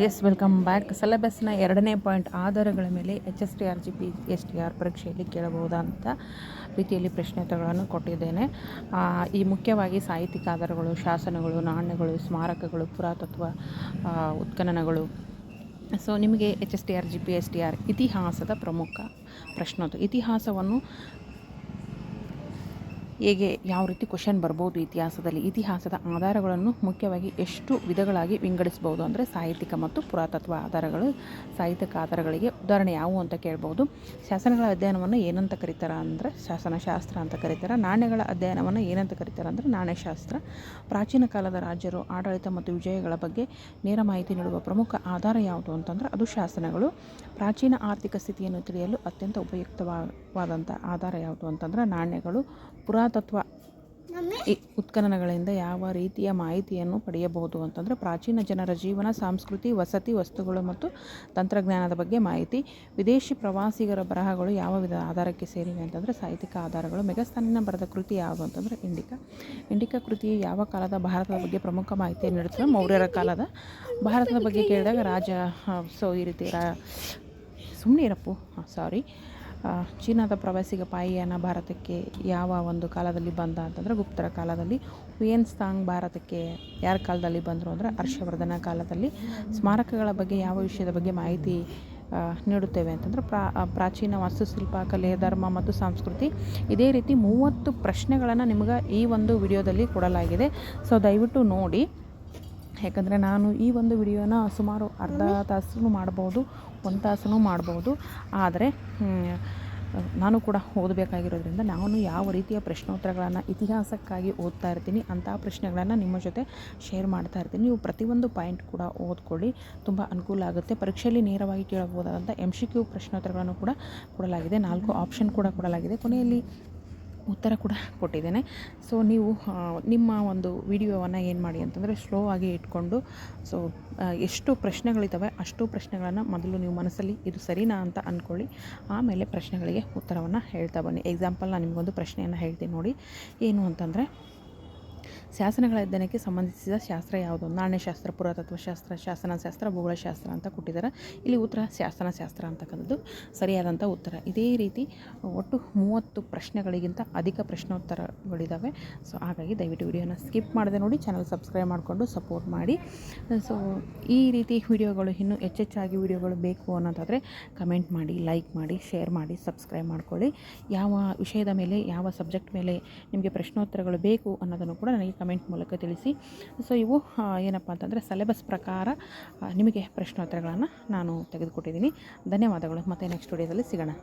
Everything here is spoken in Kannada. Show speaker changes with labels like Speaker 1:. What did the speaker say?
Speaker 1: S welcome back. ಸಿಲೆಬಸ್ನ 2ನೇ ಪಾಯಿಂಟ್ ಆಧಾರಗಳ ಮೇಲೆ HSTR GPSTR ಪರೀಕ್ಷೆಯಲ್ಲಿ ಕೇಳಬಹುದಂಥ ರೀತಿಯಲ್ಲಿ ಪ್ರಶ್ನೆಗಳನ್ನು ಕೊಟ್ಟಿದ್ದೇನೆ. ಈ ಮುಖ್ಯವಾಗಿ ಸಾಹಿತ್ಯಿಕ ಆಧಾರಗಳು, ಶಾಸನಗಳು, ನಾಣ್ಯಗಳು, ಸ್ಮಾರಕಗಳು, ಪುರಾತತ್ವ ಉತ್ಖನನಗಳು. ಸೊ ನಿಮಗೆ HSTR GPSTR ಇತಿಹಾಸದ ಪ್ರಮುಖ ಪ್ರಶ್ನೋತ್ತರ. ಇತಿಹಾಸವನ್ನು ಹೇಗೆ ಯಾವ ರೀತಿ ಕ್ವಶನ್ ಬರ್ಬೋದು ಇತಿಹಾಸದ ಆಧಾರಗಳನ್ನು ಮುಖ್ಯವಾಗಿ ಎಷ್ಟು ವಿಧಗಳಾಗಿ ವಿಂಗಡಿಸ್ಬೋದು ಅಂದರೆ ಸಾಹಿತ್ಯಿಕ ಮತ್ತು ಪುರಾತತ್ವ ಆಧಾರಗಳು. ಸಾಹಿತ್ಯಿಕ ಆಧಾರಗಳಿಗೆ ಉದಾಹರಣೆ ಯಾವುವು ಅಂತ ಕೇಳ್ಬೋದು. ಶಾಸನಗಳ ಅಧ್ಯಯನವನ್ನು ಏನಂತ ಕರೀತಾರೆ ಅಂದರೆ ಶಾಸನಶಾಸ್ತ್ರ ಅಂತ ಕರೀತಾರೆ. ನಾಣ್ಯಗಳ ಅಧ್ಯಯನವನ್ನು ಏನಂತ ಕರೀತಾರೆ ಅಂದರೆ ನಾಣ್ಯಶಾಸ್ತ್ರ. ಪ್ರಾಚೀನ ಕಾಲದ ರಾಜ್ಯರು ಆಡಳಿತ ಮತ್ತು ವಿಜಯಗಳ ಬಗ್ಗೆ ನೇರ ಮಾಹಿತಿ ನೀಡುವ ಪ್ರಮುಖ ಆಧಾರ ಯಾವುದು ಅಂತಂದರೆ ಅದು ಶಾಸನಗಳು. ಪ್ರಾಚೀನ ಆರ್ಥಿಕ ಸ್ಥಿತಿಯನ್ನು ತಿಳಿಯಲು ಅತ್ಯಂತ ಉಪಯುಕ್ತವಾದಂಥ ಆಧಾರ ಯಾವುದು ಅಂತಂದರೆ ನಾಣ್ಯಗಳು. ಪುರಾತತ್ವ ಉತ್ಖನನಗಳಿಂದ ಯಾವ ರೀತಿಯ ಮಾಹಿತಿಯನ್ನು ಪಡೆಯಬಹುದು ಅಂತಂದರೆ ಪ್ರಾಚೀನ ಜನರ ಜೀವನ, ಸಂಸ್ಕೃತಿ, ವಸತಿ, ವಸ್ತುಗಳು ಮತ್ತು ತಂತ್ರಜ್ಞಾನದ ಬಗ್ಗೆ ಮಾಹಿತಿ. ವಿದೇಶಿ ಪ್ರವಾಸಿಗರ ಬರಹಗಳು ಯಾವ ವಿಧ ಆಧಾರಕ್ಕೆ ಸೇರಿವೆ ಅಂತಂದರೆ ಸಾಹಿತ್ಯಿಕ ಆಧಾರಗಳು. ಮೆಗಸ್ತನಿನ ಬರೆದ ಕೃತಿ ಯಾವುದು ಅಂತಂದರೆ ಇಂಡಿಕಾ ಕೃತಿಯು ಯಾವ ಕಾಲದ ಭಾರತದ ಬಗ್ಗೆ ಪ್ರಮುಖ ಮಾಹಿತಿಯನ್ನು ನೀಡುತ್ತದೆ? ಮೌರ್ಯರ ಕಾಲದ ಭಾರತದ ಬಗ್ಗೆ ಕೇಳಿದಾಗ ಈ ರೀತಿ ಸುಮ್ಮನೆ ಇರಪ್ಪು ಚೀನಾದ ಪ್ರವಾಸಿಗ ಪಾಯಿಯಾನ ಭಾರತಕ್ಕೆ ಯಾವ ಒಂದು ಕಾಲದಲ್ಲಿ ಬಂದ ಅಂತಂದರೆ ಗುಪ್ತರ ಕಾಲದಲ್ಲಿ. ಹುಯೆನ್ಸಾಂಗ್ ಭಾರತಕ್ಕೆ ಯಾರ ಕಾಲದಲ್ಲಿ ಬಂದರು ಅಂದರೆ ಹರ್ಷವರ್ಧನ ಕಾಲದಲ್ಲಿ. ಸ್ಮಾರಕಗಳ ಬಗ್ಗೆ ಯಾವ ವಿಷಯದ ಬಗ್ಗೆ ಮಾಹಿತಿ ನೀಡುತ್ತೇವೆ ಅಂತಂದರೆ ಪ್ರಾಚೀನ ವಾಸ್ತುಶಿಲ್ಪ, ಕಲೆ, ಧರ್ಮ ಮತ್ತು ಸಂಸ್ಕೃತಿ. ಇದೇ ರೀತಿ 30 ಪ್ರಶ್ನೆಗಳನ್ನು ನಿಮಗೆ ಈ ಒಂದು ವಿಡಿಯೋದಲ್ಲಿ ಕೊಡಲಾಗಿದೆ. ಸೊ ದಯವಿಟ್ಟು ನೋಡಿ, ಯಾಕಂದರೆ ನಾನು ಈ ಒಂದು ವಿಡಿಯೋನ ಸುಮಾರು ಅರ್ಧ ತಾಸು ಮಾಡ್ಬೋದು, 1 ತಾಸು ಮಾಡ್ಬೋದು. ಆದರೆ ನಾನು ಕೂಡ ಓದಬೇಕಾಗಿರೋದ್ರಿಂದ ನಾನು ಯಾವ ರೀತಿಯ ಪ್ರಶ್ನೋತ್ತರಗಳನ್ನು ಇತಿಹಾಸಕ್ಕಾಗಿ ಓದ್ತಾ ಇರ್ತೀನಿ ಅಂಥ ಪ್ರಶ್ನೆಗಳನ್ನು ನಿಮ್ಮ ಜೊತೆ ಶೇರ್ ಮಾಡ್ತಾ ಇರ್ತೀನಿ. ನೀವು ಪ್ರತಿಯೊಂದು ಪಾಯಿಂಟ್ ಕೂಡ ಓದ್ಕೊಳ್ಳಿ, ತುಂಬ ಅನುಕೂಲ ಆಗುತ್ತೆ. ಪರೀಕ್ಷೆಯಲ್ಲಿ ನೇರವಾಗಿ ಕೇಳಬಹುದಾದಂಥ MCQ ಪ್ರಶ್ನೋತ್ತರಗಳನ್ನು ಕೂಡ ಕೊಡಲಾಗಿದೆ. 4 ಆಪ್ಷನ್ ಕೂಡ ಕೊಡಲಾಗಿದೆ. ಕೊನೆಯಲ್ಲಿ ಉತ್ತರ ಕೂಡ ಕೊಟ್ಟಿದ್ದೇನೆ. ಸೊ ನೀವು ನಿಮ್ಮ ಒಂದು ವಿಡಿಯೋವನ್ನು ಏನು ಮಾಡಿ ಅಂತಂದರೆ ಸ್ಲೋ ಆಗಿ ಇಟ್ಕೊಂಡು ಎಷ್ಟು ಪ್ರಶ್ನೆಗಳಿದ್ದಾವೆ ಅಷ್ಟು ಪ್ರಶ್ನೆಗಳನ್ನು ಮೊದಲು ನೀವು ಮನಸ್ಸಲ್ಲಿ ಇದು ಸರಿನಾ ಅಂತ ಅಂದ್ಕೊಳ್ಳಿ. ಆಮೇಲೆ ಪ್ರಶ್ನೆಗಳಿಗೆ ಉತ್ತರವನ್ನು ಹೇಳ್ತಾ ಬನ್ನಿ. ಎಕ್ಸಾಂಪಲ್ ನಾನು ನಿಮಗೊಂದು ಪ್ರಶ್ನೆಯನ್ನು ಹೇಳ್ತೀನಿ ನೋಡಿ. ಏನು ಅಂತಂದರೆ ಶಾಸನಗಳ ಅಧ್ಯಯನಕ್ಕೆ ಸಂಬಂಧಿಸಿದ ಶಾಸ್ತ್ರ ಯಾವುದು? ನಾಣ್ಯಶಾಸ್ತ್ರ, ಪುರಾತತ್ವಶಾಸ್ತ್ರ, ಶಾಸನಶಾಸ್ತ್ರ, ಭೂಗೋಳಶಾಸ್ತ್ರ ಅಂತ ಕೊಟ್ಟಿದ್ದಾರೆ. ಇಲ್ಲಿ ಉತ್ತರ ಶಾಸನಶಾಸ್ತ್ರ ಅಂತಕ್ಕಂಥದ್ದು ಸರಿಯಾದಂಥ ಉತ್ತರ. ಇದೇ ರೀತಿ ಒಟ್ಟು 30 ಪ್ರಶ್ನೆಗಳಿಗಿಂತ ಅಧಿಕ ಪ್ರಶ್ನೋತ್ತರಗಳಿದ್ದಾವೆ. ಸೊ ಹಾಗಾಗಿ ದಯವಿಟ್ಟು ವಿಡಿಯೋನ ಸ್ಕಿಪ್ ಮಾಡದೆ ನೋಡಿ, ಚಾನಲ್ ಸಬ್ಸ್ಕ್ರೈಬ್ ಮಾಡಿಕೊಂಡು ಸಪೋರ್ಟ್ ಮಾಡಿ. ಸೊ ಈ ರೀತಿ ವಿಡಿಯೋಗಳು ಇನ್ನೂ ಹೆಚ್ಚೆಚ್ಚಾಗಿ ವಿಡಿಯೋಗಳು ಬೇಕು ಅನ್ನೋದಾದರೆ ಕಮೆಂಟ್ ಮಾಡಿ, ಲೈಕ್ ಮಾಡಿ, ಶೇರ್ ಮಾಡಿ, ಸಬ್ಸ್ಕ್ರೈಬ್ ಮಾಡ್ಕೊಳ್ಳಿ. ಯಾವ ವಿಷಯದ ಮೇಲೆ, ಯಾವ ಸಬ್ಜೆಕ್ಟ್ ಮೇಲೆ ನಿಮಗೆ ಪ್ರಶ್ನೋತ್ತರಗಳು ಬೇಕು ಅನ್ನೋದನ್ನು ಕೂಡ ನನಗೆ ಕಮೆಂಟ್ ಮೂಲಕ ತಿಳಿಸಿ. ಸೊ ಇವು ಏನಪ್ಪ ಅಂತಂದರೆ ಸಿಲೆಬಸ್ ಪ್ರಕಾರ ನಿಮಗೆ ಪ್ರಶ್ನೋತ್ತರಗಳನ್ನು ನಾನು ತೆಗೆದುಕೊಟ್ಟಿದ್ದೀನಿ. ಧನ್ಯವಾದಗಳು. ಮತ್ತೆ ನೆಕ್ಸ್ಟ್ ವಿಡಿಯೋದಲ್ಲಿ ಸಿಗೋಣ.